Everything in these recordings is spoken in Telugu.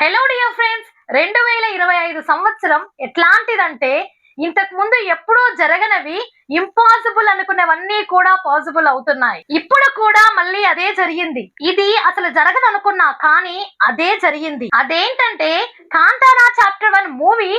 హలో డియర్ ఫ్రెండ్స్, 2025 సంవత్సరం ఎట్లాంటిదంటే ఇంతకు ముందు ఎప్పుడూ జరగనవి, ఇంపాసిబుల్ అనుకున్నవన్నీ కూడా పాసిబుల్ అవుతున్నాయి. ఇప్పుడు కూడా మళ్ళీ అదే జరిగింది. ఇది అసలు జరగదు అనుకున్నా, కానీ అదే జరిగింది. అదేంటంటే Kantara chapter 1 movie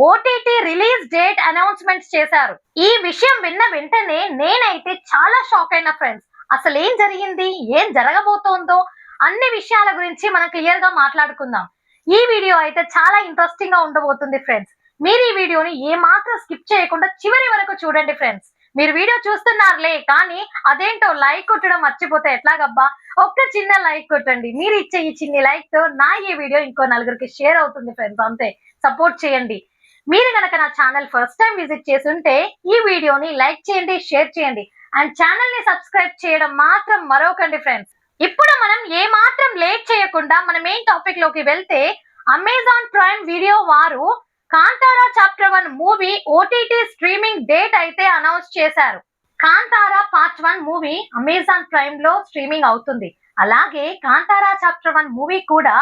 OTT release date announcement చేశారు. ఈ విషయం విన్న వెంటనే నేనైతే చాలా షాక్ అయిన ఫ్రెండ్స్. అసలు ఏం జరిగింది, ఏం జరగబోతోందో అన్ని విషయాల గురించి మనం క్లియర్ గా మాట్లాడుకుందాం. ఈ వీడియో అయితే చాలా ఇంట్రెస్టింగ్ గా ఉండబోతుంది ఫ్రెండ్స్. మీరు ఈ వీడియోని ఏ మాత్రం స్కిప్ చేయకుండా చివరి వరకు చూడండి ఫ్రెండ్స్. మీరు వీడియో చూస్తున్నారులే, కానీ అదేంటో లైక్ కొట్టడం మర్చిపోతే ఎట్లాగబ్బా? ఒక్క చిన్న లైక్ కొట్టండి. మీరు ఇచ్చే ఈ చిన్ని లైక్ తో నా ఈ వీడియో ఇంకో నలుగురికి షేర్ అవుతుంది ఫ్రెండ్స్. అంతే, సపోర్ట్ చేయండి. మీరు గనక నా ఛానల్ ఫస్ట్ టైం విజిట్ చేస్తుంటే ఈ వీడియోని లైక్ చేయండి, షేర్ చేయండి అండ్ ఛానల్ ని సబ్స్క్రైబ్ చేయడం మాత్రం మరొకండి ఫ్రెండ్స్. ఇప్పుడు మనం ఏ మాత్రం లేట్ చేయకుండా మన మెయిన్ టాపిక్ లోకి వెళ్తే, అమెజాన్ ప్రైమ్ వీడియో వారు Kantara chapter 1 movie OTT streaming date అయితే అనౌన్స్ చేశారు. Kantara part 1 movie Amazon prime లో స్ట్రీమింగ్ అవుతుంది. అలాగే కాంతారా చాప్టర్ 1 మూవీ కూడా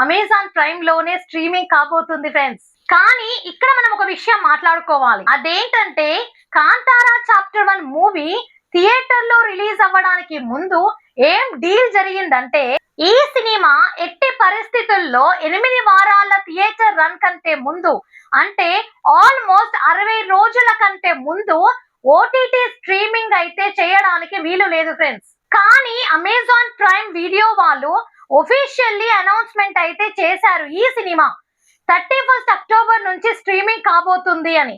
అమెజాన్ ప్రైమ్ లోనే స్ట్రీమింగ్ కాబోతుంది ఫ్రెండ్స్. కానీ ఇక్కడ మనం ఒక విషయం మాట్లాడుకోవాలి. అదేంటంటే కాంతారా చాప్టర్ 1 మూవీ థియేటర్ లో రిలీజ్ అవ్వడానికి ముందు ఏం డీల్ జరిగిందంటే, ఈ సినిమా ఎట్టి పరిస్థితుల్లో 8 వారాల థియేటర్ రన్ కంటే ముందు, అంటే ఆల్మోస్ట్ 60 రోజుల కంటే ముందు ఓటీటీ స్ట్రీమింగ్ అయితే చేయడానికి వీలు లేదు ఫ్రెండ్స్. కానీ అమెజాన్ ప్రైమ్ వీడియో వాళ్ళు ఒఫీషియల్లీ అనౌన్స్మెంట్ అయితే చేశారు, ఈ సినిమా 31 అక్టోబర్ నుంచి స్ట్రీమింగ్ కాబోతుంది అని.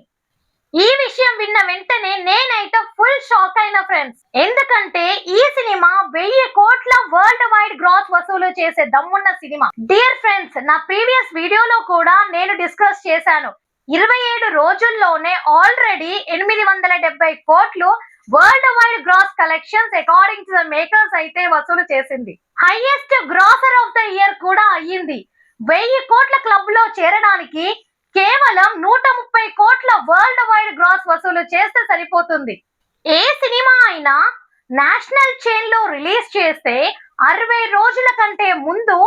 ఈ విషయం విన్న వెంటనే నేనైతే ఫుల్ షాక్ అయిన ఫ్రెండ్స్. ఎందుకంటే ఈ సినిమా 1000 కోట్ల వరల్డ్ వైడ్ గ్రాస్ వసూలు చేసే దమ్మున్న సినిమా. డియర్ ఫ్రెండ్స్, నా ప్రీవియస్ వీడియోలో కూడా నేను డిస్కస్ చేశాను. 27 రోజుల్లోనే ఆల్రెడీ 870 కోట్లు world wide gross collections according to the makers అయితే వసూలు చేసింది. Highest grosser of the year కూడా అయ్యింది. 1000 కోట్ల క్లబ్ లో చేరడానికి కేవలం 130 కోట్ల వరల్డ్ వైడ్ గ్రాస్ వసూలు చేస్తే సరిపోతుంది. ఏ సినిమా అయినా నేషనల్ చైన్ లో రిలీజ్ చేస్తే 60 రోజుల కంటే ముందు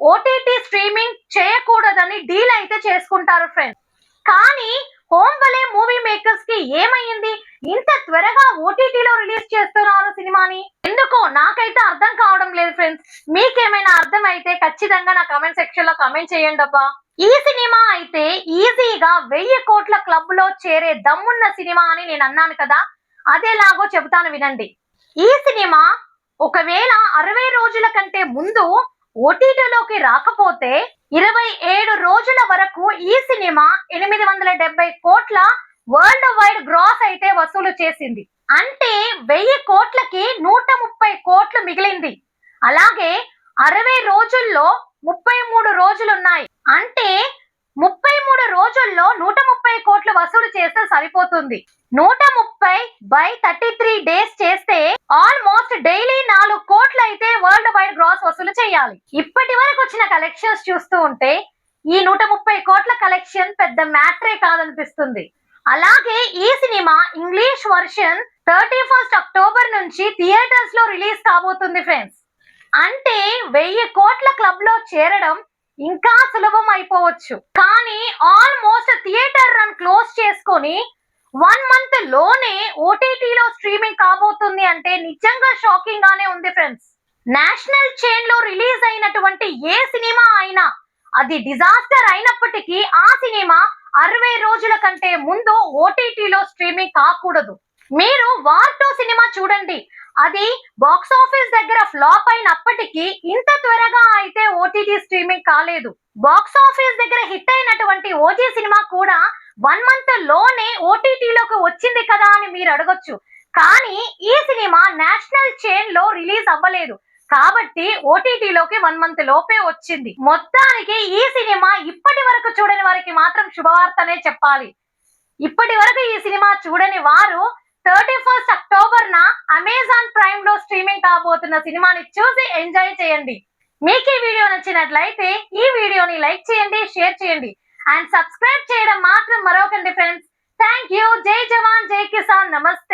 ఓటీటీ స్ట్రీమింగ్ చేయకూడదని డీల్ అయితే చేసుకుంటారు ఫ్రెండ్స్. కానీ హోంబలే మూవీ మేకర్స్ కి ఏమైంది, ఇంత త్వరగా ఓటీటీలో రిలీజ్ చేస్తున్నారు సినిమాని? ఎందుకో నాకైతే అర్థం కావడం లేదు ఫ్రెండ్స్. మీకేమైనా అర్థం అయితే ఖచ్చితంగా నా కామెంట్ సెక్షన్ లో కామెంట్ చేయండి అబ్బా. ఈ సినిమా అయితే ఈజీగా 1000 కోట్ల క్లబ్ లో చేరే దమ్మున్న సినిమా అని నేను అన్నాను కదా, అదేలాగో చెబుతాను వినండి. ఈ సినిమా ఒకవేళ 60 రోజుల కంటే ముందు ఓటీటీలోకి రాకపోతే 27 రోజుల వరకు ఈ సినిమా 870 కోట్ల వరల్డ్ వైడ్ గ్రాస్ అయితే వసూలు చేసింది. అంటే 1000 కోట్లకి 130 కోట్లు మిగిలింది. అలాగే 60 రోజుల్లో 33 రోజులున్నాయి. అంటే 33 రోజుల్లో 130 కోట్లు వసూలు చేస్తే సరిపోతుంది. 130/33 డేస్ చేస్తే ఆల్మోస్ట్ డైలీ 4 కోట్లు అయితే వరల్డ్ వైడ్ గ్రాస్ వసూలు చేయాలి. ఇప్పటి వరకు వచ్చిన కలెక్షన్స్ చూస్తూ ఉంటే ఈ 130 కోట్ల కలెక్షన్ పెద్ద మ్యాటరే కాదనిపిస్తుంది. అలాగే ఈ సినిమా ఇంగ్లీష్ వర్షన్ 31 అక్టోబర్ నుంచి థియేటర్స్ లో రిలీజ్ కాబోతుంది ఫ్రెండ్స్. అంటే 1000 కోట్ల క్లబ్ లో చేరడం ఇంకా సులభం అయిపోవచ్చు. కానీ ఆల్మోస్ట్ థియేటర్ రన్ క్లోజ్ చేసుకొని 1 మంత్ లోనే ఓటీటీలో స్ట్రీమింగ్ కాబోతుంది అంటే నిజంగా షాకింగ్ గానే ఉంది ఫ్రెండ్స్. నేషనల్ చైన్ లో రిలీజ్ అయినటువంటి ఏ సినిమా అయినా అది డిజాస్టర్ అయినప్పటికీ ఆ సినిమా 60 రోజుల కంటే ముందు ఓటీటీలో స్ట్రీమింగ్ కాకూడదు. మీరు వార్ 2 సినిమా చూడండి, అది బాక్స్ ఆఫీస్ దగ్గర ఫ్లాప్ అయినప్పటికీ ఇంత త్వరగా అయితే ఓటీటీ స్ట్రీమింగ్ కాలేదు. బాక్స్ ఆఫీస్ దగ్గర హిట్ అయినటువంటి ఓజీ సినిమా కూడా 1 మంత్ లోనే ఓటీటీలోకి వచ్చింది కదా అని మీరు అడగొచ్చు. కానీ ఈ సినిమా నేషనల్ చైన్ లో రిలీజ్ అవ్వలేదు కాబట్టి ఓటీటీలోకి 1 మంత్ లోపే వచ్చింది. మొత్తానికి ఈ సినిమా ఇప్పటి వరకు చూడని వారికి మాత్రం శుభవార్తనే చెప్పాలి. ఇప్పటి వరకు ఈ సినిమా చూడని వారు 31 అక్టోబర్ న అమెజాన్ ప్రైమ్ లో స్ట్రీమింగ్ కాబోతున్న సినిమాని చూసి ఎంజాయ్ చేయండి. మీకు ఈ వీడియో నచ్చినట్లయితే ఈ వీడియోని లైక్ చేయండి, షేర్ చేయండి అండ్ సబ్స్క్రైబ్ చేయడం మాత్రం మరొకండి ఫ్రెండ్స్. Thank you. జై జవాన్, జై కిసాన్, నమస్తే.